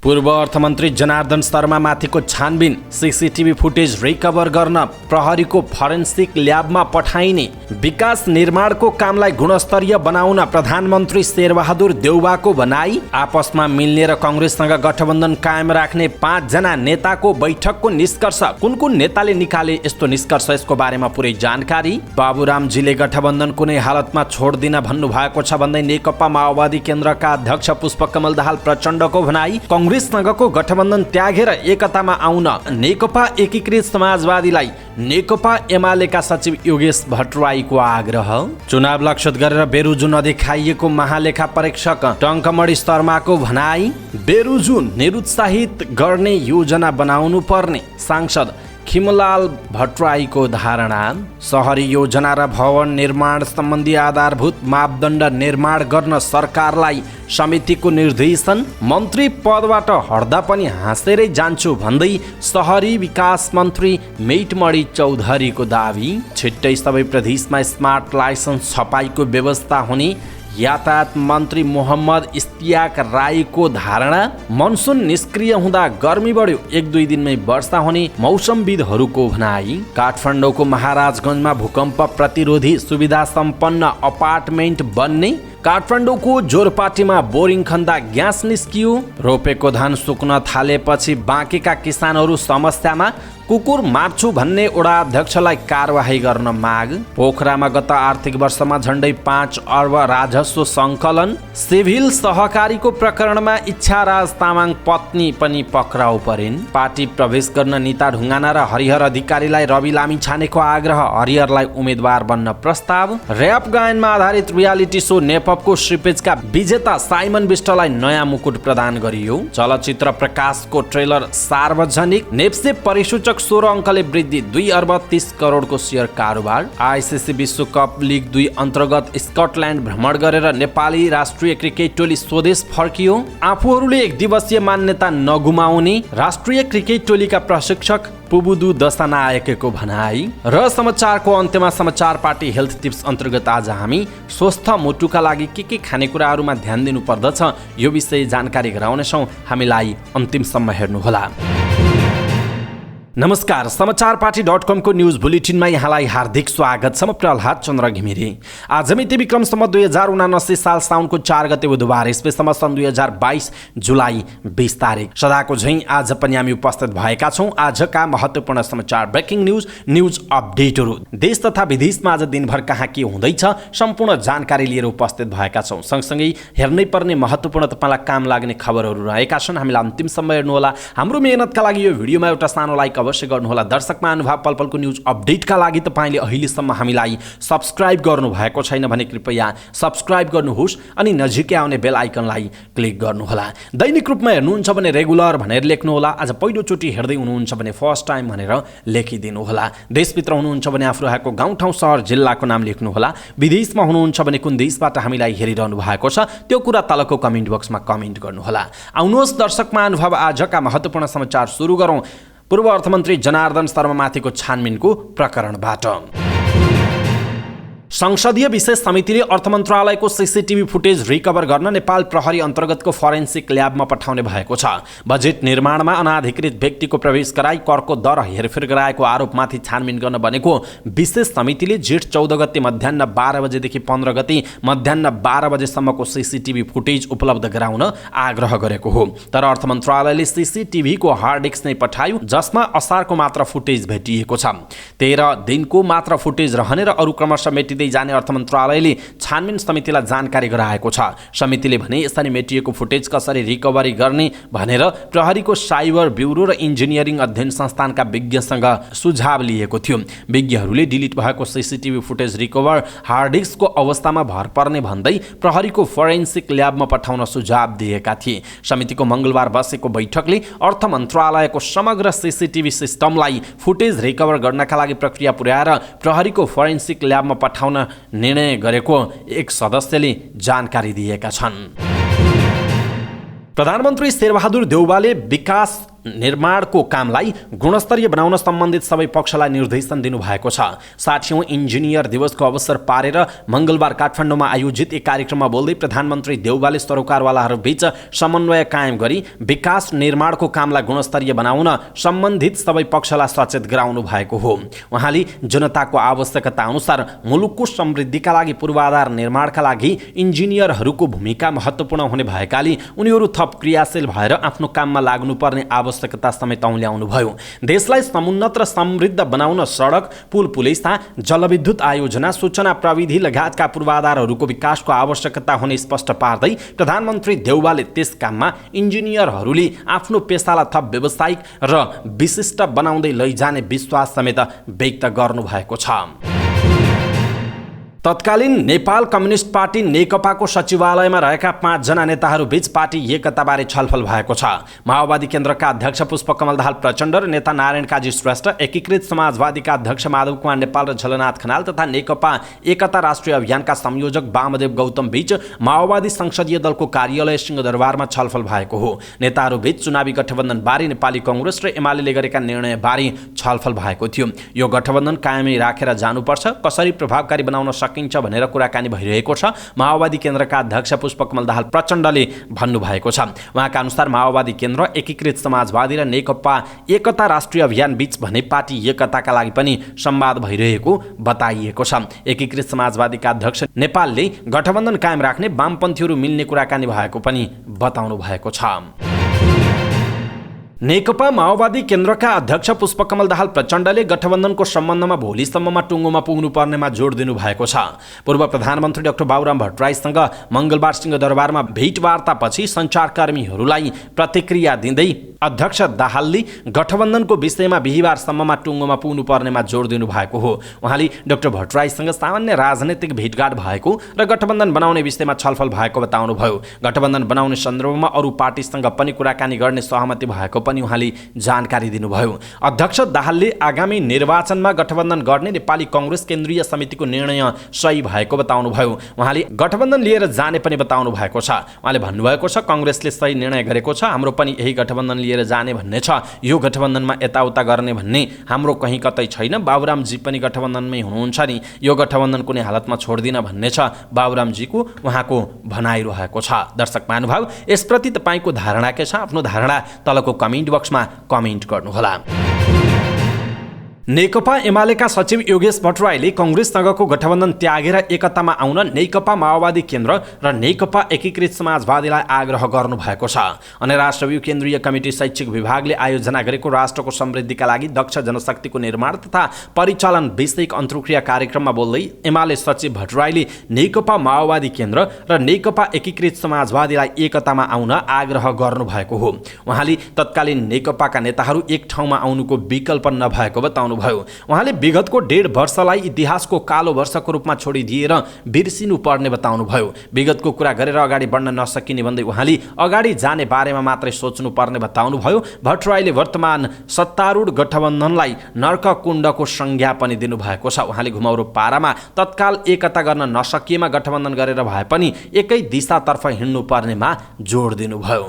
पूर्व अर्थमन्त्री जनार्दन शर्मा माथिको छानबिन सीसीटीभी फुटेज रिकभर गर्न प्रहरीको फरेन्सिक ल्याबमा पठाइने विकास निर्माणको कामलाई गुणस्तरीय बनाउन प्रधानमन्त्री शेरबहादुर देउवाको भनाई आपसमा मिल्ने र कांग्रेससँग गठबन्धन कायम राख्ने 5 जना नेताको बैठकको निष्कर्ष कुन कुन नेताले निकाले यस्तो निष्कर्ष यसको बारेमा पुरै जानकारी बाबुरामजीले गठबन्धन कुनै हालतमा छोड्दिन भन्नुभएको छ भन्दै नेकपा माओवादी केन्द्रका अध्यक्ष पुष्पकमल दाहाल प्रचण्डको भनाई कांग्रेससँगको गठबन्धन त्यागेर एकतामा आउन नेकपा एकीकृत समाजवादीलाई नेकपा एमालेका सचिव योगेश भट्टराईको आग्रह चुनाव लक्षित गरेर बेरुजु नदेखाइएको महालेखा परीक्षक टङ्कमणि शर्माको भनाई बेरुजु निरुत्साहित गर्ने योजना बनाउनु पर्ने सांसद खिमलाल भट्टराईको धारणा शहरी योजना र भवन निर्माण सम्बन्धी आधारभूत मापदण्ड निर्माण गर्न सरकारलाई समितिको निर्देशन मन्त्री पदबाट हट्दा पनि हाँसेरै जान्छु भन्दै शहरी विकास मन्त्री मेटमणि चौधरीको दावी छिट्टै सबै प्रदेशमा स्मार्ट लाइसेन्स छपाईको व्यवस्था हुने यातायात मन्त्री मोहम्मद इस्तियाक राईको धारणा मनसुन निष्क्रिय हुँदा गर्मी बढ्यो 1-2 दिनमै वर्षा हुने मौसमविदहरूको भनाई काठमाडौँको महाराजगञ्जमा भूकम्प प्रतिरोधी सुविधा सम्पन्न अपार्टमेन्ट बन्ने काठमाडौँको जोरपाटीमा बोरिङ खन्दा ग्यास निस्कियो रोपेको धान सुक्न थालेपछि बाँकेका किसानहरू समस्यामा कुकुर मार्छु भन्ने वडा अध्यक्षलाई कारवाही गर्न माग पोखरामा गत आर्थिक वर्षमा झण्डै 5 अर्ब राजस्व सङ्कलन सिभिल सहकारीको प्रकरणमा इच्छाराज तामाङ पत्नी पनि पक्राउ परिन् पार्टी प्रवेश गर्न निता ढुङ्गाना र हरिहर अधिकारीलाई रवि लामी छानेको आग्रह हरिहरलाई उम्मेदवार बन्न प्रस्ताव र्याप गायनमा आधारित रियालिटी सो नेपको श्रीपेजका विजेता साइमन विष्टलाई नयाँ मुकुट प्रदान गरियो चलचित्र प्रकाशको ट्रेलर सार्वजनिक नेप्से परिसूचक 16 अङ्कले वृद्धि 2 अर्ब 30 करोडको सेयर कारोबार आइसिसी विश्वकप लिग 2 अन्तर्गत स्कटल्यान्ड भ्रमण गरेर नेपाली राष्ट्रिय क्रिकेट टोली स्वदेश फर्कियो आफूहरूले एक दिवसीय मान्यता नगुमाउने राष्ट्रिय क्रिकेट टोलीका प्रशिक्षक पुबुदु दशानायकको भनाई र समाचारको अन्त्यमा समाचार पार्टी हेल्थ टिप्स अन्तर्गत आज हामी स्वस्थ मुटुका लागि के खानेकुराहरूमा ध्यान दिनु पर्दछ यो विषय जानकारी गराउनेछौँ हामीलाई अन्तिमसम्म हेर्नुहोला। नमस्कार समाचार पार्टी.com को न्यूज बुलेटिनमा यहाँलाई हार्दिक स्वागत छ। म प्रहलाद चन्द्र घिमिरे। आज मिति विक्रम सम्वत 2079 साल साउनको 4 गते बुधबार इस्वीसम्म सन् 2022 जुलाई 20 तारिक सदाको झैं आज पनि हामी उपस्थित भएका छौं आजका महत्त्वपूर्ण समाचार ब्रेकिङ न्यूज अपडेटहरू देश तथा विदेशमा आज दिनभर कहाँ के हुँदैछ सम्पूर्ण जानकारी लिएर उपस्थित भएका छौं। सँगसँगै हेर्नै पर्ने महत्त्वपूर्ण तपाईलाई काम लाग्ने खबरहरू रहेका छन् हामीलाई अन्तिमसम्म हेर्नुहोला। हाम्रो मेहनतका लागि यो भिडियोमा एउटा सानो लाइक अवश्य गर्नुहोला। दर्शक महानुभाव पलपलको न्यूज अपडेटका लागि तपाईले अहिलेसम्म हामीलाई सब्स्क्राइब गर्नु भएको छैन भने कृपया सब्स्क्राइब गर्नुहोस् अनि नजिकै आउने बेल आइकनलाई क्लिक गर्नुहोला। दैनिक रूपमा हेर्नुहुन्छ भने रेगुलर भनेर लेख्नुहोला। आज पहिलो चोटी हेर्दै हुनुहुन्छ भने फर्स्ट टाइम भनेर लेखिदिनुहोला। देशभित्र हुनुहुन्छ भने आफू रहेको गाउँ ठाउँ सहर जिल्लाको नाम लेख्नुहोला। विदेशमा हुनुहुन्छ भने कुन देशबाट हामीलाई हेरिरहनु भएको छ त्यो कुरा तलको कमेन्ट बक्समा कमेन्ट गर्नुहोला। आउनुहोस् दर्शक महानुभाव आजका महत्त्वपूर्ण समाचार सुरु गरौँ पूर्व अर्थमन्त्री जनार्दन शर्मामाथिको छानबिनको प्रकरणबाट। संसदीय विशेष समितिले अर्थ मन्त्रालयको सीसीटीभी फुटेज रिकभर गर्न नेपाल प्रहरी अन्तर्गतको फरेन्सिक ल्याबमा पठाउने भएको छ। बजेट निर्माणमा अनाधिकृत व्यक्तिको प्रवेश गराई करको दर हेरफेर गराएको आरोपमाथि छानबिन गर्न बनेको विशेष समितिले जेठ 14 गते मध्याह्न 12 बजेदेखि 15 गते मध्याह्न 12 बजेसम्मको सीसीटीभी फुटेज उपलब्ध गराउन आग्रह गरेको हो। तर अर्थ मन्त्रालयले सीसीटीभीको हार्ड डिस्क नै पठायो जसमा असारको मात्र फुटेज भेटिएको छ। 13 दिनको मात्र फुटेज रहने र अरू क्रमशः मेटिँदै जाने अर्थ मन्त्रालयले छानबिन समितिलाई जानकारी गराएको छ। समितिले भने यसरी मेटिएको फुटेज कसरी रिकभरी गर्ने भनेर प्रहरीको साइबर ब्युरो र इन्जिनियरिङ अध्ययन संस्थानका विज्ञसँग सुझाव लिएको थियो। विज्ञहरूले डिलिट भएको सीसीटीभी फुटेज रिकभर हार्ड डिस्कको अवस्थामा भर पर्ने भन्दै प्रहरीको फोरेन्सिक ल्याबमा पठाउन सुझाव दिएका थिए। समितिको मंगलबार बसेको बैठकले अर्थ मन्त्रालयको समग्र सीसीटीभी सिस्टमलाई फुटेज रिकभर गर्नका लागि प्रक्रिया पुर्याएर प्रहरीको फोरेन्सिक ल्याबमा पठाउन निर्णय गरेको एक सदस्यले जानकारी दिएका छन्। प्रधानमन्त्री शेरबहादुर देउवाले विकास निर्माणको कामलाई गुणस्तरीय बनाउन सम्बन्धित सबै पक्षलाई निर्देशन दिनुभएको छ। 60औं इन्जिनियर दिवसको अवसर पारेर मङ्गलबार काठमाडौँमा आयोजित एक कार्यक्रममा बोल्दै प्रधानमन्त्री देउवाले सरोकारवालाहरूबीच समन्वय कायम गरी विकास निर्माणको कामलाई गुणस्तरीय बनाउन सम्बन्धित सबै पक्षलाई सचेत गराउनु भएको हो। उहाँले जनताको आवश्यकता अनुसार मुलुकको समृद्धिका लागि पूर्वाधार निर्माणका लागि इन्जिनियरहरूको भूमिका महत्त्वपूर्ण हुने भएकाले उनीहरू थप क्रियाशील भएर आफ्नो काममा लाग्नुपर्ने आवश्यकता समेत औल्याउनुभयो। देशलाई समुन्नत र समृद्ध बनाउन सडक, पुल, पुलिसा, जलविद्युत आयोजना, सूचना प्रविधि लगायतका पूर्वाधारहरूको विकासको आवश्यकता हुने स्पष्ट पार्दै प्रधानमन्त्री देउवाले त्यस काममा इन्जिनियरहरूले आफ्नो पेसालाई थप व्यावसायिक र विशिष्ट बनाउँदै लैजाने विश्वास समेत व्यक्त गर्नुभएको छ। तत्कालीन नेपाल कम्युनिस्ट पार्टी नेकपाको सचिवालयमा रहेका 5 जना नेताहरूबीच पार्टी एकताबारे छलफल भएको छ। माओवादी केन्द्रका अध्यक्ष पुष्पकमल दाहाल प्रचण्ड र नेता नारायण काजी श्रेष्ठ, एकीकृत समाजवादीका अध्यक्ष माधव कुमार नेपाल र झलनाथ खनाल तथा नेकपा एकता राष्ट्रिय अभियानका संयोजक वामदेव गौतम बीच माओवादी संसदीय दलको कार्यालय सिंहदरबारमा छलफल भएको हो। नेताहरूबीच चुनावी गठबन्धनबारे नेपाली कांग्रेस र एमाले गरेका निर्णयबारे छलफल भएको थियो। यो गठबन्धन कायमै राखेर जानुपर्छ, कसरी प्रभावकारी बनाउन सकिन्छ भनेर कुराकानी भइरहेको छ। माओवादी केन्द्रका अध्यक्ष पुष्पकमल दाहाल प्रचण्डले भन्नुभएको छ। उहाँका अनुसार माओवादी केन्द्र, एकीकृत समाजवादी र नेकपा एकता राष्ट्रिय अभियान बीच भने पार्टी एकताका लागि पनि संवाद भइरहेको बताइएको छ। एकीकृत समाजवादीका अध्यक्ष नेपालले गठबन्धन कायम राख्ने, वामपन्थीहरू मिल्ने कुराकानी भएको पनि बताउनु भएको छ। नेकपा माओवादी केन्द्रका अध्यक्ष पुष्पकमल दाहाल प्रचण्डले गठबन्धनको सम्बन्धमा भोलिसम्ममा टुङ्गोमा पुग्नुपर्नेमा जोड दिनुभएको छ। पूर्व प्रधानमन्त्री डाक्टर बाबुराम भट्टराईसँग मङ्गलबार सिंहदरबारमा भेटवार्तापछि सञ्चारकर्मीहरूलाई प्रतिक्रिया दिँदै अध्यक्ष दाहालले गठबन्धनको विषयमा बिहिबारसम्ममा टुङ्गोमा पुग्नुपर्नेमा जोड दिनुभएको हो। उहाँले डाक्टर भट्टराईसँग सामान्य राजनैतिक भेटघाट भएको र गठबन्धन बनाउने विषयमा छलफल भएको बताउनुभयो। गठबन्धन बनाउने सन्दर्भमा अरू पार्टीसँग पनि कुराकानी गर्ने सहमति भएको पनि उहाँले जानकारी दिनुभयो। अध्यक्ष दाहालले आगामी निर्वाचनमा गठबन्धन गर्ने नेपाली कांग्रेस केन्द्रीय समितिको निर्णय सही भएको बताउनुभयो। उहाँले गठबन्धन लिएर जाने पनि बताउनु भएको छ। उहाँले भन्नुभएको छ, कांग्रेसले सही निर्णय गरेको छ, हाम्रो पनि यही गठबन्धन लिएर जाने भन्ने छ। यो गठबन्धनमा यताउता गर्ने भन्ने हाम्रो कहीँ कतै छैन। बाबुरामजी पनि गठबन्धनमै हुनुहुन्छ नि, यो गठबन्धन कुनै हालतमा छोड्दिन भन्ने छ बाबुरामजीको, उहाँको भनाइरहेको छ। दर्शक महानुभाव, यसप्रति तपाईँको धारणा के छ? आफ्नो धारणा तलको कमेन्ट बक्समा कमेन्ट गर्नुहोला। नेकपा एमालेका सचिव योगेश भट्टराईले कांग्रेससँगको गठबन्धन त्यागेर एकतामा आउन नेकपा माओवादी केन्द्र र नेकपा एकीकृत समाजवादीलाई आग्रह गर्नुभएको छ। अनि राष्ट्रव्यू केन्द्रीय कमिटी शैक्षिक विभागले आयोजना गरेको राष्ट्रको समृद्धिका लागि दक्ष जनशक्तिको निर्माण तथा परिचालन विषयक अन्तर्क्रिया कार्यक्रममा बोल्दै एमाले सचिव भट्टराईले नेकपा माओवादी केन्द्र र नेकपा एकीकृत समाजवादीलाई एकतामा आउन आग्रह गर्नुभएको हो। उहाँले तत्कालीन नेकपाका नेताहरू एक ठाउँमा आउनुको विकल्प नभएको बताउनु भयो। उहाँले विगतको 1.5 वर्षलाई इतिहासको कालो वर्षको रूपमा छोडिदिएर बिर्सिनु पर्ने बताउनु भयो। विगतको कुरा गरेर अगाडि बढ्न नसकिने भन्दै उहाँले अगाडि जाने बारेमा मात्रै सोच्नु पर्ने बताउनु भयो। भट्टराईले वर्तमान सत्तारूढ गठबन्धनलाई नर्ककुण्डको संज्ञा पनि दिनुभएको छ। उहाँले घुमाउरो पारामा तत्काल एकता गर्न नसकिएमा गठबन्धन गरेर भए पनि एकै दिशातर्फ हिँड्नु पर्नेमा जोड दिनुभयो।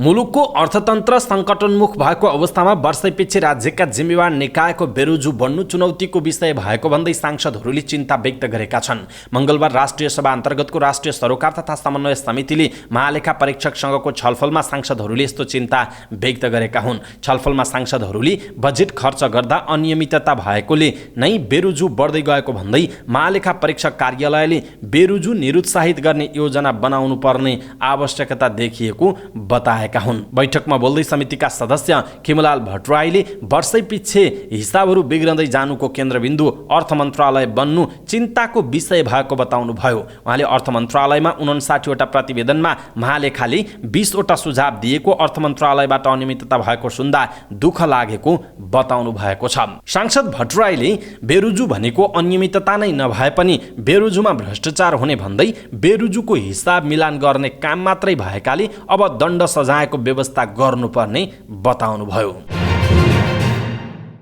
मुलुकको अर्थतन्त्र सङ्कटोन्मुख भएको अवस्थामा वर्षैपछि राज्यका जिम्मेवार निकायको बेरोजु बढ्नु चुनौतीको विषय भएको भन्दै सांसदहरूले चिन्ता व्यक्त गरेका छन्। मङ्गलबार राष्ट्रिय सभा अन्तर्गतको राष्ट्रिय सरोकार तथा समन्वय समितिले महालेखा परीक्षकसँगको छलफलमा सांसदहरूले यस्तो चिन्ता व्यक्त गरेका हुन्। छलफलमा सांसदहरूले बजेट खर्च गर्दा अनियमितता भएकोले नै बेरोजु बढ्दै गएको भन्दै महालेखा परीक्षक कार्यालयले बेरोजु निरुत्साहित गर्ने योजना बनाउनु पर्ने आवश्यकता देखिएको बताए हुन्। बैठकमा बोल्दै समितिका सदस्य खिमलाल भट्टराईले वर्षैपछि हिसाबहरू बिग्रँदै जानुको केन्द्रबिन्दु अर्थ मन्त्रालय बन्नु चिन्ताको विषय भएको बताउनु भयो। उहाँले अर्थ मन्त्रालयमा 59 वटा प्रतिवेदनमा महालेखाले 20 वटा सुझाव दिएको, अर्थ मन्त्रालयबाट अनियमितता भएको सुन्दा दुःख लागेको बताउनु भएको छ। सांसद भट्टराईले बेरोजु भनेको अनियमितता नै नभए पनि बेरोजुमा भ्रष्टाचार हुने भन्दै बेरोजुको हिसाब मिलान गर्ने काम मात्रै भएकाले अब दण्ड सजायको व्यवस्था गर्नुपर्ने बताउनुभयो।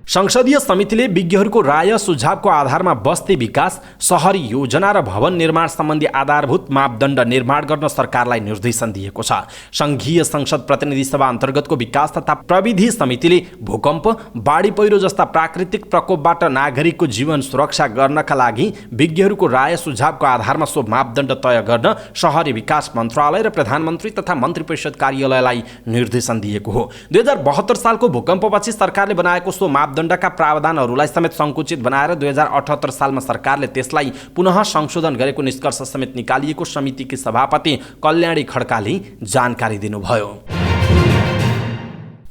संसदीय समितिले विज्ञहरूको राय सुझावको आधारमा बस्ती विकास, सहरी योजना र भवन निर्माण सम्बन्धी आधारभूत मापदण्ड निर्माण गर्न सरकारलाई निर्देशन दिएको छ। संघीय संसद प्रतिनिधि सभा अन्तर्गतको विकास तथा प्रविधि समितिले भूकम्प, बाढी पहिरो जस्ता प्राकृतिक प्रकोपबाट नागरिकको जीवन सुरक्षा गर्नका लागि विज्ञहरूको राय सुझावको आधारमा सो मापदण्ड तय गर्न शहरी विकास मन्त्रालय र प्रधानमन्त्री तथा मन्त्री परिषद कार्यालयलाई निर्देशन दिएको हो। 2072 सालको भूकम्पपछि सरकारले बनाएको सो मापदण्डका प्रावधानहरूलाई समेत संकुचित बनाएर 2078 सालमा सरकारले त्यसलाई पुनः संशोधन गरेको निष्कर्ष समेत निकालिएको समितिकी सभापति कल्याणी खड्काले जानकारी दिनुभयो।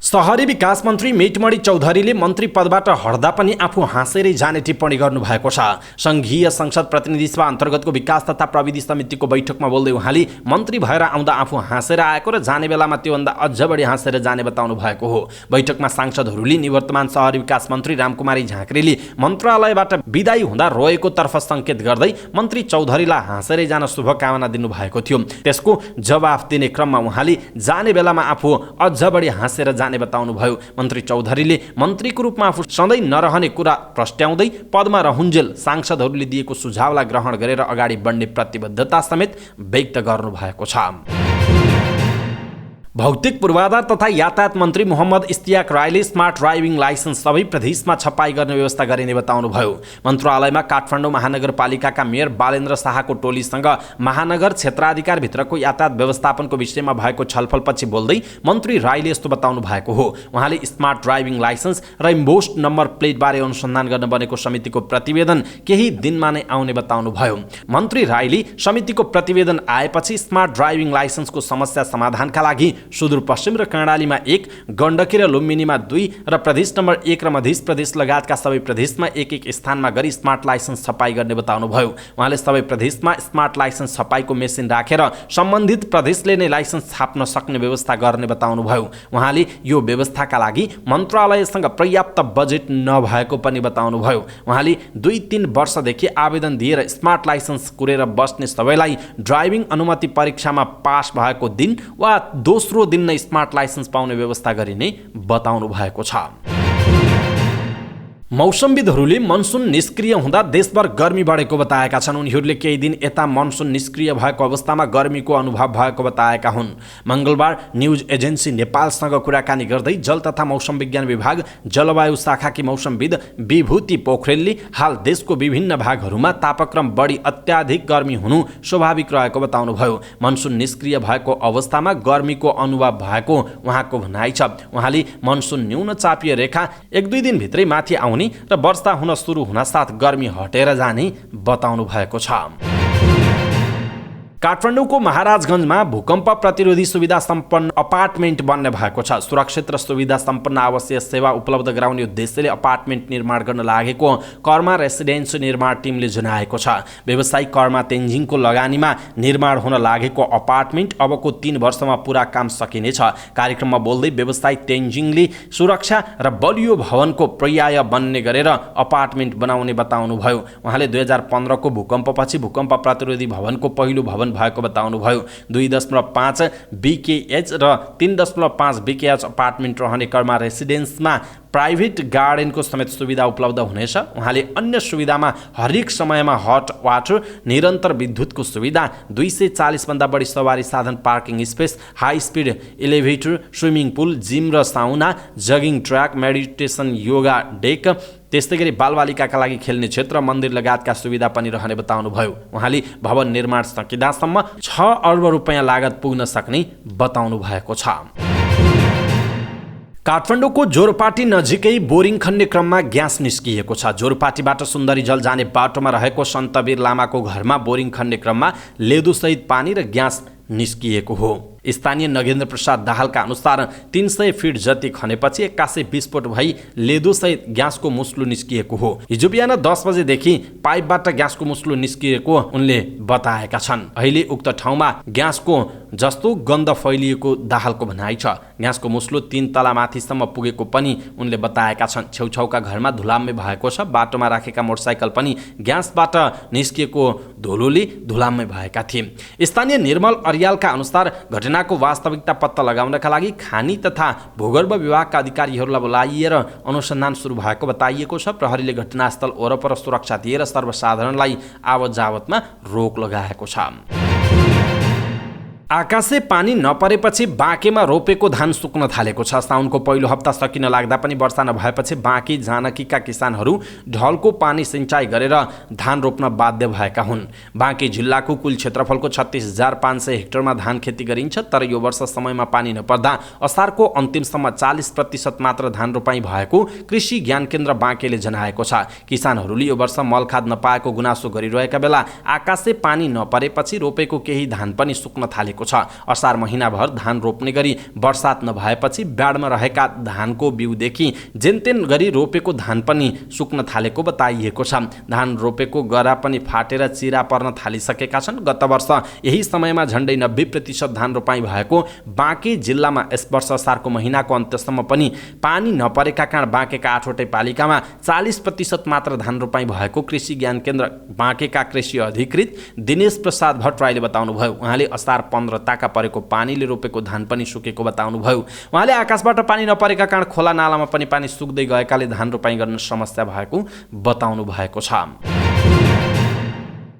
सहरी विकास मन्त्री मेटमणि चौधरीले मन्त्री पदबाट हट्दा पनि आफू हाँसेरै जाने टिप्पणी गर्नुभएको छ। संघीय संसद प्रतिनिधि सभा अन्तर्गतको विकास तथा प्रविधि समितिको बैठकमा बोल्दै उहाँले मन्त्री भएर आउँदा आफू हाँसेर आएको र जाने बेलामा त्योभन्दा अझ बढी हाँसेर जाने बताउनु भएको हो। बैठकमा सांसदहरूले निवर्तमान सहरी विकास मन्त्री रामकुमारी झाँक्रीले मन्त्रालयबाट बिदाई हुँदा रोएको तर्फ संकेत गर्दै मन्त्री चौधरीलाई हाँसेरै जान शुभकामना दिनुभएको थियो। त्यसको जवाफ दिने क्रममा उहाँले जाने बेलामा आफू अझ बढी हाँसेर जाने बताउनुभयो। मन्त्री चौधरीले मन्त्रीको रूपमा आफू सधैँ नरहने कुरा प्रस्ट्याउँदै पदमा रहुन्जेल सांसदहरूले दिएको सुझावलाई ग्रहण गरेर अगाडि बढ्ने प्रतिबद्धता समेत व्यक्त गर्नुभएको छ। भौतिक पूर्वाधार तथा यातायात मन्त्री मोहम्मद इस्तियाक राईले स्मार्ट ड्राइभिङ लाइसेन्स सबै प्रदेशमा छपाई गर्ने व्यवस्था गरिने बताउनुभयो। मन्त्रालयमा काठमाडौँ महानगरपालिकाका मेयर बालेन्द्र शाहको टोलीसँग महानगर क्षेत्राधिकारभित्रको यातायात व्यवस्थापनको विषयमा भएको छलफलपछि बोल्दै मन्त्री राईले यस्तो बताउनु भएको हो। उहाँले स्मार्ट ड्राइभिङ लाइसेन्स र इम्बोस्ड नम्बर प्लेटबारे अनुसन्धान गर्न बनेको समितिको प्रतिवेदन केही दिनमा नै आउने बताउनुभयो। मन्त्री राईले समितिको प्रतिवेदन आएपछि स्मार्ट ड्राइभिङ लाइसेन्सको समस्या समाधानका लागि सुदूरपश्चिम र कर्णालीमा 1, गण्डकी र लुम्बिनीमा 2 र प्रदेश नम्बर 1 र मध्य प्रदेश लगायतका सबै प्रदेशमा 1-1 स्थानमा गरी स्मार्ट लाइसेन्स छपाई गर्ने बताउनुभयो। उहाँले सबै प्रदेशमा स्मार्ट लाइसेन्स छपाईको मेसिन राखेर सम्बन्धित प्रदेशले नै लाइसेन्स छाप्न सक्ने व्यवस्था गर्ने बताउनुभयो। उहाँले यो व्यवस्थाका लागि मन्त्रालयसँग पर्याप्त बजेट नभएको पनि बताउनुभयो। उहाँले 2-3 वर्षदेखि आवेदन दिएर स्मार्ट लाइसेन्स कुरेर बस्ने सबैलाई ड्राइभिङ अनुमति परीक्षामा पास भएको दिन वा दोस्रो दिन नै स्मार्ट लाइसेन्स पाउने व्यवस्था गरिने बताउनु भएको छ। मौसमविदहरूले मनसुन निष्क्रिय हुँदा देशभर गर्मी बढेको बताएका छन्। उनीहरूले केही दिन यता मनसुन निष्क्रिय भएको अवस्थामा गर्मीको अनुभव भएको बताएका हुन्। मंगलबार न्युज एजेन्सी नेपालसँग कुराकानी गर्दै जल तथा मौसम विज्ञान विभाग जलवायु शाखाकी मौसमविद विभूति पोखरेलले हाल देशको विभिन्न भागहरूमा तापक्रम बढी अत्याधिक गर्मी हुनु स्वाभाविक रहेको बताउनुभयो। मनसुन निष्क्रिय भएको अवस्थामा गर्मीको अनुभव भएको उहाँको भनाइ छ। उहाँले मनसुन न्यून चापीय रेखा 1-2 दिनभित्रै माथि आउने र वर्षा हुन सुरु हुन साथ गर्मी हटेर जाने बताउनु भएको छ। काठमाडौँको महाराजगञ्जमा भूकम्प प्रतिरोधी सुविधा सम्पन्न अपार्टमेन्ट बन्ने भएको छ। सुरक्षित र सुविधा सम्पन्न आवासीय सेवा उपलब्ध गराउने उद्देश्यले अपार्टमेन्ट निर्माण गर्न लागेको कर्मा रेसिडेन्स निर्माण टिमले जनाएको छ। व्यवसायिक कर्मा तेन्जिङको लगानीमा निर्माण हुन लागेको अपार्टमेन्ट अबको 3 वर्षमा पूरा काम सकिनेछ। कार्यक्रममा बोल्दै व्यवसायी तेन्जिङले सुरक्षा र बलियो भवनको पर्याय बन्ने गरेर अपार्टमेन्ट बनाउने बताउनुभयो। उहाँले 2015 को भूकम्पपछि भूकम्प प्रतिरोधी भवनको पहिलो भवन भएको बताउनुभयो। 2.5 बीकेएच र 3.5 बीकेएच अपार्टमेन्ट रहने कर्मा रेसिडेन्समा प्राइभेट गार्डनको समेत सुविधा उपलब्ध हुनेछ। उहाँले अन्य सुविधामा हरेक समयमा हट वाटर, निरन्तर विद्युतको सुविधा, 240 भन्दा बढी सवारी साधन parking space, high speed elevator, swimming pool, gym र sauna, jogging track, meditation yoga deck, त्यस्तै गरी बालबालिकाका लागि खेल्ने क्षेत्र, मन्दिर लगायतका सुविधा पनि रहने बताउनुभयो। उहाँले भवन निर्माण सकिदासम्म 6 अर्ब रुपैयाँ लागत पुग्न सक्ने बताउनु भएको छ। काठमाडौँको जोरपाटी नजिकै बोरिङ खन्ने क्रममा ग्यास निस्किएको छ। जोरपाटीबाट सुन्दरी जल जाने बाटोमा रहेको सन्तवीर लामाको घरमा बोरिङ खन्ने क्रममा लेदोसहित पानी र ग्यास निस्किएको हो। स्थानीय नगेन्द्र प्रसाद दाहालका अनुसार 300 फिट जति खनेपछि 81 विस्फोट भई लेदोसहित ग्यासको मुस्लो निस्किएको हो। हिजो बिहान 10 बजेदेखि पाइपबाट ग्यासको मुस्लो निस्किएको उनले बताएका छन्। अहिले उक्त ठाउँमा ग्यासको जस्तो गन्ध फैलिएको दाहालको भनाइ छ। ग्यासको मुस्लो 3 तला माथिसम्म पुगेको पनि उनले बताएका छन्। छेउछाउका घरमा धुलाम्मे भएको छ। बाटोमा राखेका मोटरसाइकल पनि ग्यासबाट निस्किएको धुलोले धुलाम्मे भएका थिए। स्थानीय निर्मल अर्यालका अनुसार घटनाको वास्तविकता पत्ता लगाउनका लागि खानी तथा भूगर्भ विभागका अधिकारीहरूलाई बोलाइएर अनुसन्धान सुरु भएको बताइएको छ। प्रहरीले घटनास्थल वरपर सुरक्षा दिएर सर्वसाधारणलाई आवत जावतमा रोक लगाएको छ। आकाशे पानी नपरेपछि बाँकेमा रोपेको धान सुक्न थालेको छ। साउनको पहिलो हप्ता सकिन लाग्दा पनि वर्षा नभएपछि बाँकी जानकीका किसानहरू ढलको पानी सिँचाइ गरेर धान रोप्न बाध्य भएका हुन्। बाँकी जिल्लाको कुल क्षेत्रफलको 36,500 हेक्टरमा धान खेती गरिन्छ। तर यो वर्ष समयमा पानी नपर्दा असारको अन्तिमसम्म 40% मात्र धान रोपाई भएको कृषि ज्ञान केन्द्र बाँकेले जनाएको छ। किसानहरूले यो वर्ष मलखाद नपाएको गुनासो गरिरहेका बेला आकाशे पानी नपरेपछि रोपेको केही धान पनि सुक्न थालेको छ। असार महिनाभर धान रोप्ने गरी वर्षात नभएपछि ब्याडमा रहेका धानको बिउदेखि जेनतेन गरी रोपेको धान पनि सुक्न थालेको बताइएको छ। धान रोपेको गरा पनि फाटेर चिरा पर्न थालिसकेका छन्। गत वर्ष यही समयमा झण्डै 90% धान रोपाई भएको बाँके जिल्लामा यस वर्ष असारको महिनाको अन्त्यसम्म पनि पानी नपरेका कारण बाँकेका 8वटै पालिकामा 40% मात्र धान रोपाई भएको कृषि ज्ञान केन्द्र बाँकेका कृषि अधिकृत दिनेश प्रसाद भट्टराईले बताउनुभयो। उहाँले असार 15 ताका परेको पानीले रोपेको धान पनि सुकेको बताउनुभयो। उहाँले आकाशबाट पानी नपरेका कारण खोला नालामा पनि पानी सुक्दै गएकाले धान रोपाई गर्न समस्या भएको बताउनु भएको छ।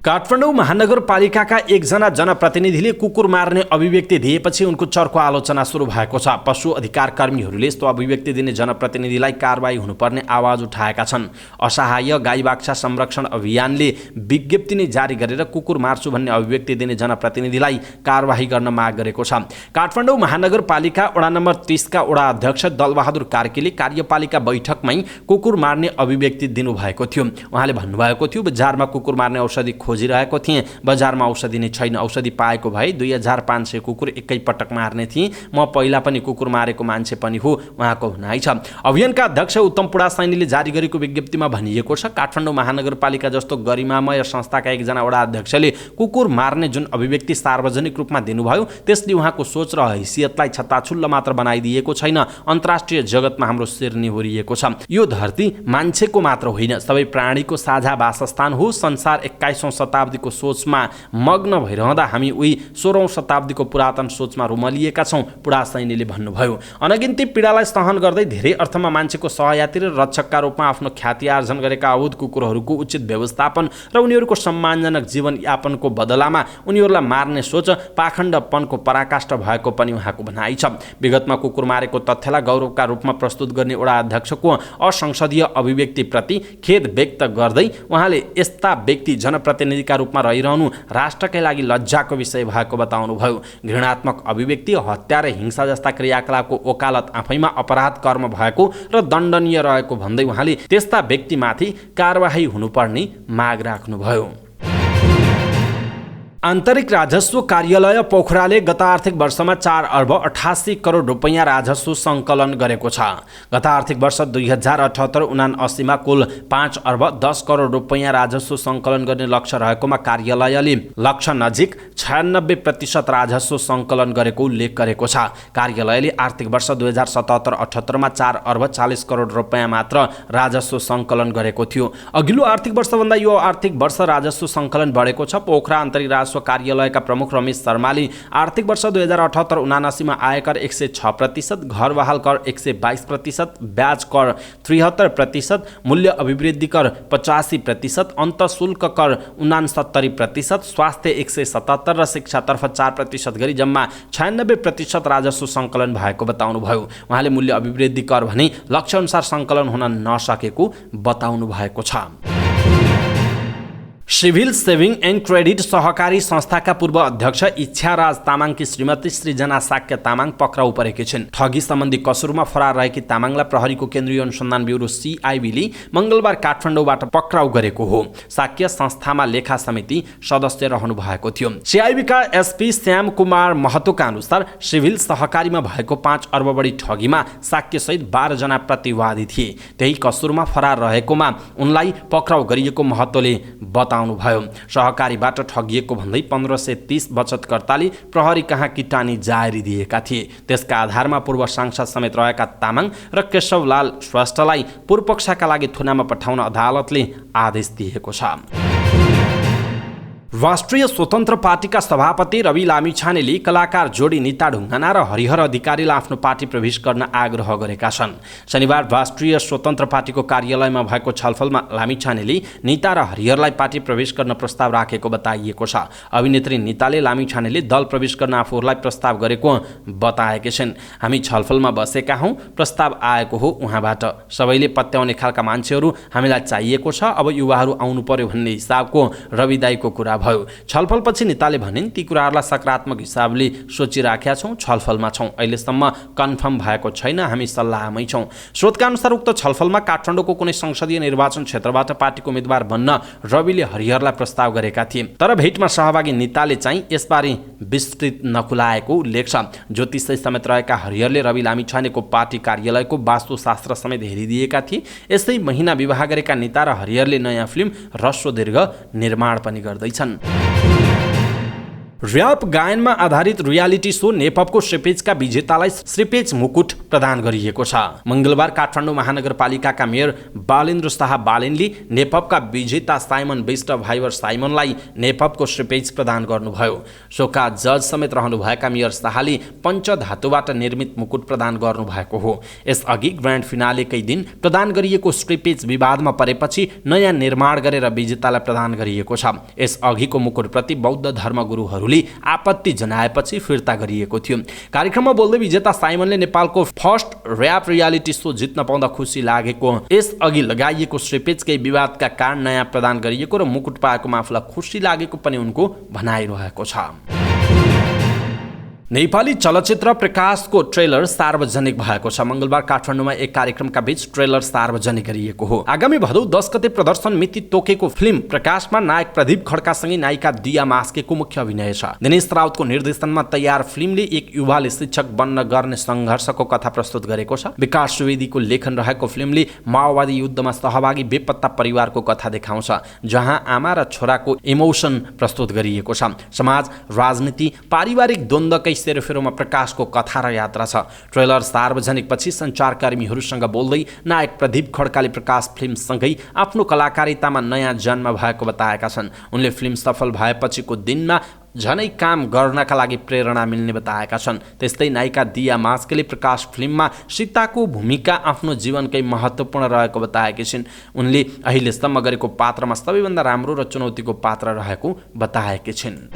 काठमाडौँ महानगरपालिकाका एकजना जनप्रतिनिधिले कुकुर मार्ने अभिव्यक्ति दिएपछि उनको चर्को आलोचना सुरु भएको छ। पशु अधिकार कर्मीहरूले यस्तो अभिव्यक्ति दिने जनप्रतिनिधिलाई कारबाही हुनुपर्ने आवाज उठाएका छन्। असहाय गाई बाख्रा संरक्षण अभियानले विज्ञप्ति नै जारी गरेर कुकुर मार्छु भन्ने अभिव्यक्ति दिने जनप्रतिनिधिलाई कारबाही गर्न माग गरेको छ। काठमाडौँ महानगरपालिका वडा नम्बर 30 का वडा अध्यक्ष दलबहादुर कार्कीले कार्यपालिका बैठकमै कुकुर मार्ने अभिव्यक्ति दिनुभएको थियो। उहाँले भन्नुभएको थियो, बजारमा कुकुर मार्ने औषधि खोजिरहेको थिएँ, बजारमा औषधि नै छैन। औषधि पाएको भए 2500 कुकुर एकैपटक मार्ने थिएँ। म पहिला पनि कुकुर मारेको मान्छे पनि हो, उहाँको भनाइ छ। अभियानका अध्यक्ष उत्तम पुडासैनीले जारी गरेको विज्ञप्तिमा भनिएको छ, काठमाडौँ महानगरपालिका जस्तो गरिमामय संस्थाका एकजना वडा अध्यक्षले कुकुर मार्ने जुन अभिव्यक्ति सार्वजनिक रूपमा दिनुभयो त्यसले उहाँको सोच र हैसियतलाई छत्ताछुल्ल मात्र बनाइदिएको छैन, अन्तर्राष्ट्रिय जगतमा हाम्रो शिर निहुरिएको छ। यो धरती मान्छेको मात्र होइन, सबै प्राणीको साझा वासस्थान हो। संसार 21औं शताब्दीको सोचमा मग्न भइरहँदा हामी उही 16औं शताब्दीको पुरातन सोचमा रुमलिएका छौँ, पुडासैनीले भन्नुभयो। अनगिन्ती पीडालाई सहन गर्दै धेरै अर्थमा मान्छेको सहयात्री र रक्षकका रूपमा आफ्नो ख्याति आर्जन गरेका अबुध कुकुरहरूको उचित व्यवस्थापन र उनीहरूको सम्मानजनक जीवनयापनको बदलामा उनीहरूलाई मार्ने सोच पाखण्डपनको पराकाष्ठ भएको पनि उहाँको भनाइ छ। विगतमा कुकुर मारेको तथ्यलाई गौरवका रूपमा प्रस्तुत गर्ने वडा अध्यक्षको असंसदीय अभिव्यक्तिप्रति खेद व्यक्त गर्दै उहाँले यस्ता व्यक्ति जनप्रतिनिधिका रूपमा रहिरहनु राष्ट्रकै लागि लज्जाको विषय भएको बताउनुभयो। घृणात्मक अभिव्यक्ति, हत्या र हिंसा जस्ता क्रियाकलापको वकालत आफैमा अपराध कर्म भएको र दण्डनीय रहेको भन्दै उहाँले त्यस्ता व्यक्तिमाथि कारबाही हुनुपर्ने माग राख्नुभयो। आन्तरिक राजस्व कार्यालय पोखराले गत आर्थिक वर्षमा 4 अर्ब 88 करोड रुपैयाँ राजस्व सङ्कलन गरेको छ। गत आर्थिक वर्ष 2078-79 मा कुल 5 अर्ब 10 करोड रुपैयाँ राजस्व सङ्कलन गर्ने लक्ष्य रहेकोमा कार्यालयले लक्ष्य नजिक 96% राजस्व सङ्कलन गरेको उल्लेख गरेको छ। कार्यालयले आर्थिक वर्ष 2077-78 मा 4 अर्ब 40 करोड रुपैयाँ मात्र राजस्व सङ्कलन गरेको थियो। अघिल्लो आर्थिक वर्षभन्दा यो आर्थिक वर्ष राजस्व सङ्कलन बढेको छ। पोखरा आन्तरिक राजस्व कार्यालयका प्रमुख रमेश शर्माले आर्थिक वर्ष 2078-79 मा आयकर 106%, घर बहाल कर 122%, ब्याज कर 73%, मूल्य अभिवृद्धि कर 85%, अन्तःशुल्क कर 69%, स्वास्थ्य 177 र शिक्षातर्फ 4% गरी जम्मा 96% राजस्व सङ्कलन भएको बताउनुभयो। उहाँले मूल्य अभिवृद्धि कर भने लक्ष्यअनुसार सङ्कलन हुन नसकेको बताउनु भएको छ। सिभिल सेभिङ एन्ड क्रेडिट सहकारी संस्थाका पूर्व अध्यक्ष इच्छाराज तामाङकी श्रीमती सृजना साक्य तामाङ पक्राउ परेकी छिन्। ठगी सम्बन्धी कसुरमा फरार रहेकी तामाङलाई प्रहरीको केन्द्रीय अनुसन्धान ब्युरो CIB ले मङ्गलबार काठमाडौँबाट पक्राउ गरेको हो। साक्य संस्थामा लेखा समिति सदस्य रहनु भएको थियो। CIB का SP श्याम कुमार महतोका अनुसार सिभिल सहकारीमा भएको 5 अर्ब बढी ठगीमा साक्य सहित 12 जना प्रतिवादी थिए। त्यही कसुरमा फरार रहेकोमा उनलाई पक्राउ गरिएको महतोले बताउनु बताउनुभयो। सहकारीबाट ठगिएको भन्दै 1530 बचतकर्ताले प्रहरी कहाँ किटानी जारी दिएका थिए। त्यसका आधारमा पूर्व सांसद समेत रहेका तामाङ र केशवलाल श्रेष्ठलाई पूर्वपक्षका लागि थुनामा पठाउन अदालतले आदेश दिएको छ। राष्ट्रिय स्वतन्त्र पार्टीका सभापति रवि लामिछानेले कलाकार जोडी निता ढुङ्गाना र हरिहर अधिकारीलाई आफ्नो पार्टी प्रवेश गर्न आग्रह गरेका छन्। शनिबार राष्ट्रिय स्वतन्त्र पार्टीको कार्यालयमा भएको छलफलमा लामिछानेले निता र हरिहरलाई पार्टी प्रवेश गर्न प्रस्ताव राखेको बताइएको छ। अभिनेत्री निताले लामिछानेले दल प्रवेश गर्न आफूहरूलाई प्रस्ताव गरेको बताएकी छिन्। हामी छलफलमा बसेका हौँ, प्रस्ताव आएको हो उहाँबाट। सबैले पत्याउने खालका मान्छेहरू हामीलाई चाहिएको छ। अब युवाहरू आउनु पर्यो भन्ने हिसाबको रविदाईको कुरा भयो। छलफलपछि निताले भनिन्, ती कुराहरूलाई सकारात्मक हिसाबले सोचिराखेका छौँ, छलफलमा छौँ। अहिलेसम्म कन्फर्म भएको छैन, हामी सल्लाहमै छौँ। स्रोतका अनुसार उक्त छलफलमा काठमाडौँको कुनै संसदीय निर्वाचन क्षेत्रबाट पार्टीको उम्मेद्वार बन्न रविले हरिहरलाई प्रस्ताव गरेका थिए। तर भेटमा सहभागी निताले चाहिँ यसबारे विस्तृत नखुलाएको उल्लेख छ। ज्योतिषै समेत रहेका हरिहरले रवि लामिछानेको पार्टी कार्यालयको वास्तुशास्त्र समेत हेरिदिएका थिए। यसै महिना विवाह गरेका निता र हरिहरले नयाँ फिल्म ह्रस्व दीर्घ निर्माण पनि गर्दैछन्। र्याप गायनमा आधारित रियालिटी शो नेपपको श्रीपेजका विजेतालाई श्रीपेज मुकुट प्रदान गरिएको छ। मंगलबार काठमाडौँ महानगरपालिकाका मेयर बालेन्द्र शाह बालेनले नेपपका विजेता साइमन बेस्ट भाइबर साइमनलाई नेपपको श्रीपेज प्रदान गर्नुभयो। शोका जज समेत रहनुभएका मेयर शाहले पञ्चधातुबाट निर्मित मुकुट प्रदान गर्नुभएको हो। यसअघि ग्रान्ड फिनालेकै दिन प्रदान गरिएको श्रीपेज विवादमा परेपछि नयाँ निर्माण गरेर विजेतालाई प्रदान गरिएको छ। यसअघिको मुकुटप्रति बौद्ध धर्मगुरुहरू आपत्ति जनाएपछि फिर्ता गरिएको थियो। कार्यक्रममा बोल्दै विजेता साइमनले नेपालको फर्स्ट र्याप रियालिटी शो जित्न पाउँदा खुसी लागेको, यसअघि लगाइएको श्रीपेजकै विवादका कारण नयाँ प्रदान गरिएको र मुकुट पाएकोमा आफूलाई खुसी लागेको पनि उनको भनाइरहेको छ। नेपाली चलचित्र प्रकाशको ट्रेलर सार्वजनिक भएको छ। मंगलबार काठमाडौँमा एक कार्यक्रमका बीच ट्रेलर सार्वजनिक गरिएको हो। आगामी भदौ 10 गते प्रदर्शन मिति तोकेको फिल्म प्रकाशमा नायक प्रदीप खड्कासँगै नायिका दिया मास्केको मुख्य अभिनय छ। दिनेश राउतको निर्देशनमा तयार फिल्मले एक युवाले शिक्षक बन्न गर्ने सङ्घर्षको कथा प्रस्तुत गरेको छ। विकास सुवेदीको लेखन रहेको फिल्मले माओवादी युद्धमा सहभागी बेपत्ता परिवारको कथा देखाउँछ, जहाँ आमा र छोराको इमोसन प्रस्तुत गरिएको छ। समाज, राजनीति, पारिवारिक द्वन्द्वकै सेरोफेरोमा प्रकाशको कथा र यात्रा छ। ट्रेलर सार्वजनिक पछि सञ्चारकर्मीहरूसँग बोल्दै नायक प्रदीप खड्काले प्रकाश फिल्मसँगै आफ्नो कलाकारितामा नयाँ जन्म भएको बताएका छन्। उनले फिल्म सफल भएपछिको दिनमा झनै काम गर्नका लागि प्रेरणा मिल्ने बताएका छन्। त्यस्तै नायिका दिया मास्केले प्रकाश फिल्ममा सीताको भूमिका आफ्नो जीवनकै महत्त्वपूर्ण रहेको बताएकी छिन्। उनले अहिलेसम्म गरेको पात्रमा सबैभन्दा राम्रो र चुनौतीको पात्र रहेको बताएकी छिन्।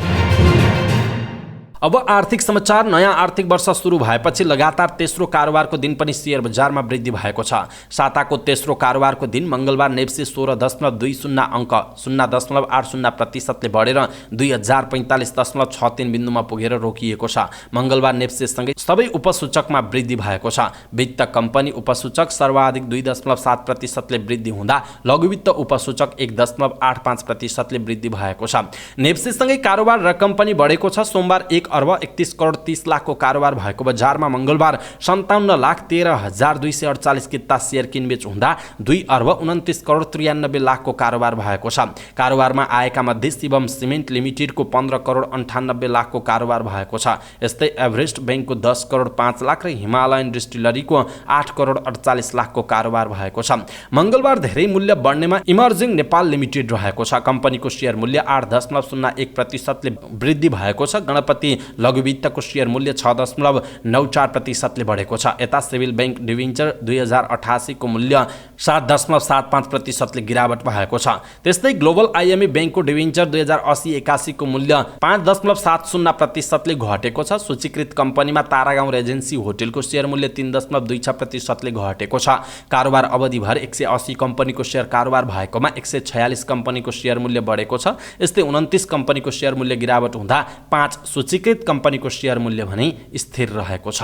अब आर्थिक समाचार। नयाँ आर्थिक वर्ष सुरु भएपछि लगातार तेस्रो कारोबारको दिन पनि शेयर बजारमा वृद्धि भएको छ। साताको तेस्रो कारोबारको दिन मंगलबार नेप्से 16.20 अङ्क 0.80% बढेर 2045.63 बिन्दुमा पुगेर रोकिएको छ। मंगलबार नेप्सेसँगै सबै उपसूचकमा वृद्धि भएको छ। वित्त कम्पनी उपसूचक सर्वाधिक 2.7% वृद्धि हुँदा लघुवित्त उपसूचक 1.85% वृद्धि भएको छ। नेप्सेसँगै कारोबार रकम पनि बढेको छ। सोमबार 1 अर्ब 31 करोड 30 लाखको कारोबार भएको बजारमा मंगलबार 57,13,248 किता शेयर किनबेच हुँदा 2 अर्ब 29 करोड 93 लाखको कारोबार भएको छ। कारोबारमा आएका मध्ये शिवम सिमेन्ट लिमिटेडको 15 करोड 98 लाखको कारोबार भएको छ। यस्तै एभरेस्ट बैंकको 10 करोड 5 लाख र हिमालयन डिस्टिलरीको 8 करोड 48 लाखको कारोबार भएको छ। मंगलबार धेरै मूल्य बढ्नेमा इमर्जिङ नेपाल लिमिटेड रहेको छ। कम्पनीको शेयर मूल्य 8.01% ले वृद्धि भएको छ। गणपति लघुवित्तको शेयर मूल्य 6.94% बढेको छ। यता सिभिल बैंक डिभेन्चर 2088 को मूल्य 7.75% गिरावट भएको छ। त्यस्तै ग्लोबल आइएमई बैंकको डिभेन्चर 2080-81 को मूल्य 5.70% ले घटेको छ। सूचीकृत कम्पनीमा तारागाउँ रेजेन्सी होटलको शेयर मूल्य 3.26% ले घटेको छ। कारोबार अवधिभर 180 कम्पनीको शेयर कारोबार भएकोमा 146 कम्पनीको शेयर मूल्य बढेको छ। यस्तै 29 कम्पनीको शेयर मूल्य गिरावट हुँदा 5 सूचीकृत कम्पनीको शेयर मूल्य भने स्थिर रहेको छ।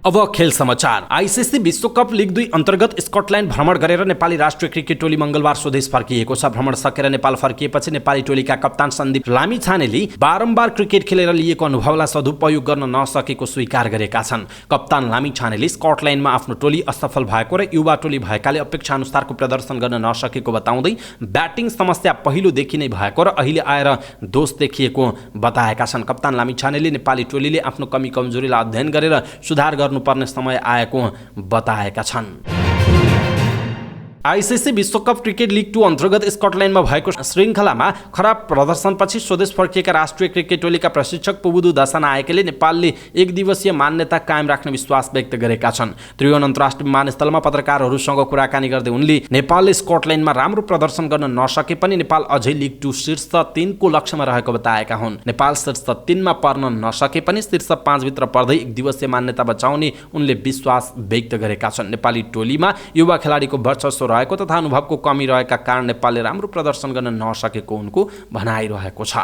अब खेल समाचार। आइसिसी विश्वकप लिग 2 अन्तर्गत स्कटल्यान्ड भ्रमण गरेर नेपाली राष्ट्रिय क्रिकेट टोली मंगलबार स्वदेश फर्किएको छ। भ्रमण सकेर नेपाल फर्किएपछि नेपाली टोलीका कप्तान सन्दीप लामिछानेले बारम्बार क्रिकेट खेलेर लिएको अनुभवलाई सदुपयोग गर्न नसकेको स्वीकार गरेका छन्। कप्तान लामिछानेले स्कटल्यान्डमा आफ्नो टोली असफल भएको र युवा टोली भएकाले अपेक्षा अनुसारको प्रदर्शन गर्न नसकेको बताउँदै ब्याटिङ समस्या पहिलोदेखि नै भएको र अहिले आएर दोष देखिएको बताएका छन्। कप्तान लामिछानेले नेपाली टोलीले आफ्नो कमी कमजोरीलाई अध्ययन गरेर सुधार गर्नुपर्ने समय आएको बताएका छन्। आइसिसी विश्वकप क्रिकेट लिग 2 अन्तर्गत स्कटल्यान्डमा भएको श्रृङ्खलामा खराब प्रदर्शनपछि स्वदेश फर्किएका राष्ट्रिय क्रिकेट टोलीका प्रशिक्षक पुबुदु दशानायकेले नेपालले एक दिवसीय मान्यता कायम राख्ने विश्वास व्यक्त गरेका छन्। त्रिभुवन अन्तर्राष्ट्रिय विमानस्थलमा पत्रकारहरूसँग कुराकानी गर्दै उनले नेपालले स्कटल्यान्डमा राम्रो प्रदर्शन गर्न नसके पनि नेपाल अझै लिग 2 शीर्ष 3 को लक्ष्यमा रहेको बताएका हुन्। नेपाल शीर्ष 3 मा पर्न नसके पनि शीर्ष 5 भित्र पर्दै एक दिवसीय मान्यता बचाउने उनले विश्वास व्यक्त गरेका छन्। नेपाली टोलीमा युवा खेलाडीको वर्चस्व रहेको तथा अनुभवको कमी रहेका कारण नेपालले राम्रो प्रदर्शन गर्न नसकेको उनको भनाइरहेको छ।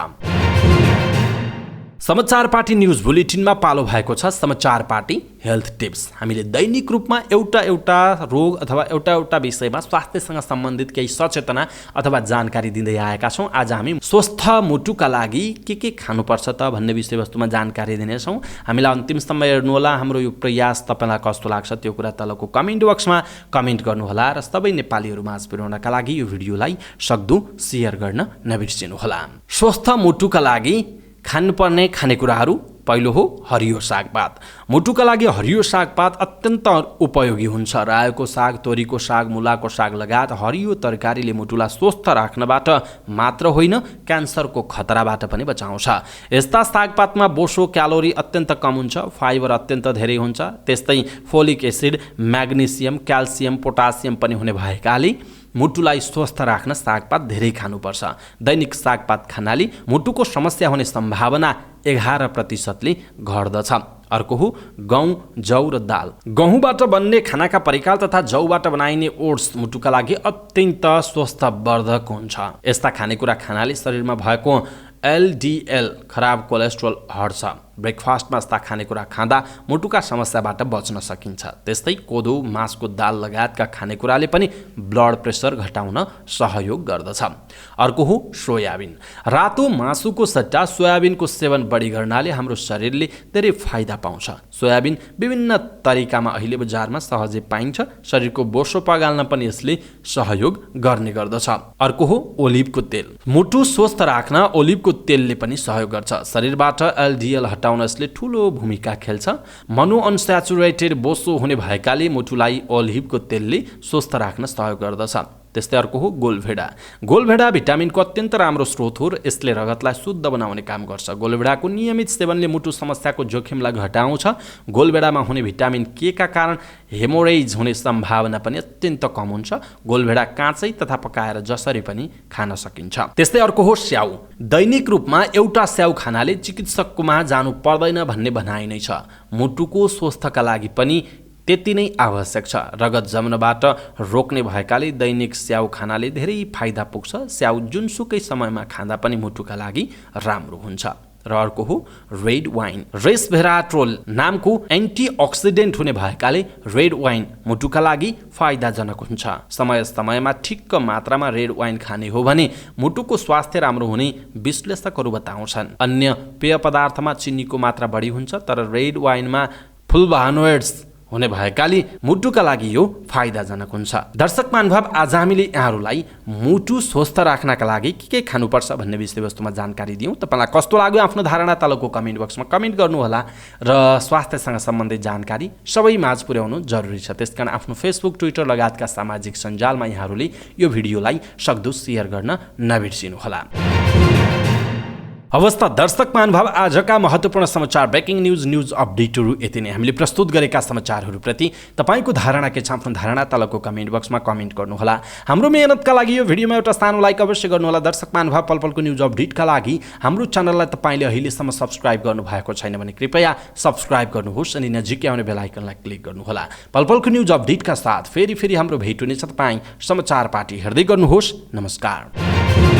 समाचार पार्टी न्यूज बुलेटिनमा पालो भएको छ समाचार पार्टी हेल्थ टिप्स। हामीले दैनिक रूपमा एउटा रोग अथवा एउटा विषयमा स्वास्थ्यसँग सम्बन्धित केही सचेतना अथवा जानकारी दिँदै आएका छौँ। आज हामी स्वस्थ मुटुका लागि के खानुपर्छ त भन्ने विषयवस्तुमा जानकारी दिनेछौँ। हामीलाई अन्तिमसम्म हेर्नुहोला। हाम्रो यो प्रयास तपाईँलाई कस्तो लाग्छ त्यो कुरा तलको कमेन्ट बक्समा कमेन्ट गर्नुहोला र सबै नेपालीहरू माझ पुर्याउनका लागि यो भिडियोलाई सक्दो सेयर गर्न नबिर्सिनुहोला। स्वस्थ मुटुका लागि खानुपर्ने खानेकुराहरू पहिलो हो हरियो सागपात। मुटुका लागि हरियो सागपात अत्यन्त उपयोगी हुन्छ। रायोको साग, तोरीको साग, मुलाको साग लगायत हरियो तरकारीले मुटुलाई स्वस्थ राख्नबाट मात्र होइन क्यान्सरको खतराबाट पनि बचाउँछ। यस्ता सागपातमा बोसो क्यालोरी अत्यन्त कम हुन्छ, फाइबर अत्यन्त धेरै हुन्छ, त्यस्तै folic acid, magnesium, calcium, potassium पनि हुने भएकाले मुटुलाई स्वस्थ राख्न सागपात धेरै खानुपर्छ। दैनिक सागपात खानाले मुटुको समस्या हुने सम्भावना 11% घट्दछ। अर्को हो गहुँ, जौ र दाल। गहुँबाट बन्ने खानाका परिकार तथा जौबाट बनाइने ओट्स मुटुका लागि अत्यन्त स्वस्थवर्धक हुन्छ। यस्ता खानेकुरा खानाले शरीरमा भएको LDL खराब कोलेस्ट्रोल हट्छ। ब्रेकफास्टमा यस्ता खानेकुरा खाँदा मुटुका समस्याबाट बच्न सकिन्छ। त्यस्तै कोदो, मासको दाल लगायतका खानेकुराले पनि ब्लड प्रेसर घटाउन सहयोग गर्दछ। अर्को हो सोयाबिन। रातो मासुको सट्टा सोयाबिनको सेवन बढी गर्नाले हाम्रो शरीरले धेरै फाइदा पाउँछ। सोयाबिन विभिन्न तरिकामा अहिले बजारमा सहजै पाइन्छ। शरीरको बोसो पगाल्न पनि यसले सहयोग गर्ने गर्दछ। अर्को हो ओलिभको तेल। मुटु स्वस्थ राख्न ओलिभको तेलले पनि सहयोग गर्छ। शरीरबाट LDL हटाउन यसले ठूलो भूमिका खेल्छ। मोनोअनस्याचुरेटेड बोसो हुने भएकाले मुटुलाई ओलिभको तेलले स्वस्थ राख्न सहयोग गर्दछ। त्यस्तै अर्को हो गोलभेडा। गोलभेडा भिटामिनको अत्यन्त राम्रो स्रोत हो र यसले रगतलाई शुद्ध बनाउने काम गर्छ। गोलभेडाको नियमित सेवनले मुटु समस्याको जोखिमलाई घटाउँछ। गोलभेडामा हुने भिटामिन के का कारण हेमोरेज हुने सम्भावना पनि अत्यन्त कम हुन्छ। गोलभेडा काँचै तथा पकाएर जसरी पनि खान सकिन्छ। त्यस्तै अर्को हो स्याउ। दैनिक रूपमा एउटा स्याउ खानाले चिकित्सककोमा जानु पर्दैन भन्ने भनाइ नै छ। मुटुको स्वस्थका लागि पनि त्यति नै आवश्यक छ। रगत जम्नबाट रोक्ने भएकाले दैनिक स्याउ खानाले धेरै फाइदा पुग्छ। स्याउ जुनसुकै समयमा खाँदा पनि मुटुका लागि राम्रो हुन्छ। र अर्को हो रेड वाइन। रेसभेराट्रोल नामको एन्टिअक्सिडेन्ट हुने भएकाले रेड वाइन मुटुका लागि फाइदाजनक हुन्छ। समय समयमा ठिक्क मात्रामा रेड वाइन खाने हो भने मुटुको स्वास्थ्य राम्रो हुने विश्लेषकहरू बताउँछन्। अन्य पेय पदार्थमा चिनीको मात्रा बढी हुन्छ, तर रेड वाइनमा फ्लेभोनोइड्स हुने भएकाले मुटुका लागि यो फाइदाजनक हुन्छ। दर्शक महानुभाव, आज हामीले यहाँहरूलाई मुटु स्वस्थ राख्नका लागि के खानुपर्छ भन्ने विषयवस्तुमा जानकारी दियौँ। तपाईँलाई कस्तो लाग्यो आफ्नो धारणा तलको कमेन्ट बक्समा कमेन्ट गर्नुहोला र स्वास्थ्यसँग सम्बन्धित जानकारी सबै माझ पुर्याउनु जरुरी छ। त्यसकारण आफ्नो फेसबुक, ट्विटर लगायतका सामाजिक सञ्जालमा यहाँहरूले यो भिडियोलाई सक्दो सेयर गर्न नबिर्सिनुहोला। अवस्था दर्शक महानुभाव, आजका महत्त्वपूर्ण समाचार ब्रेकिङ न्युज अपडेटहरू यति नै। हामीले प्रस्तुत गरेका समाचारहरूप्रति तपाईँको धारणा के छ? आफ्नो धारणा तलको कमेन्ट बक्समा कमेन्ट गर्नुहोला। हाम्रो मेहनतका लागि यो भिडियोमा एउटा सानो लाइक अवश्य गर्नुहोला। दर्शक महानुभाव, पलपलको न्युज अपडेटका लागि हाम्रो च्यानललाई तपाईँले अहिलेसम्म सब्स्क्राइब गर्नुभएको छैन भने कृपया सब्स्क्राइब गर्नुहोस् अनि नजिकै आउने बेल आइकनलाई क्लिक गर्नुहोला। पलपलको न्युज अपडेटका साथ फेरि हाम्रो भेट हुनेछ। तपाईँ समाचार पार्टी हेर्दै गर्नुहोस्। नमस्कार।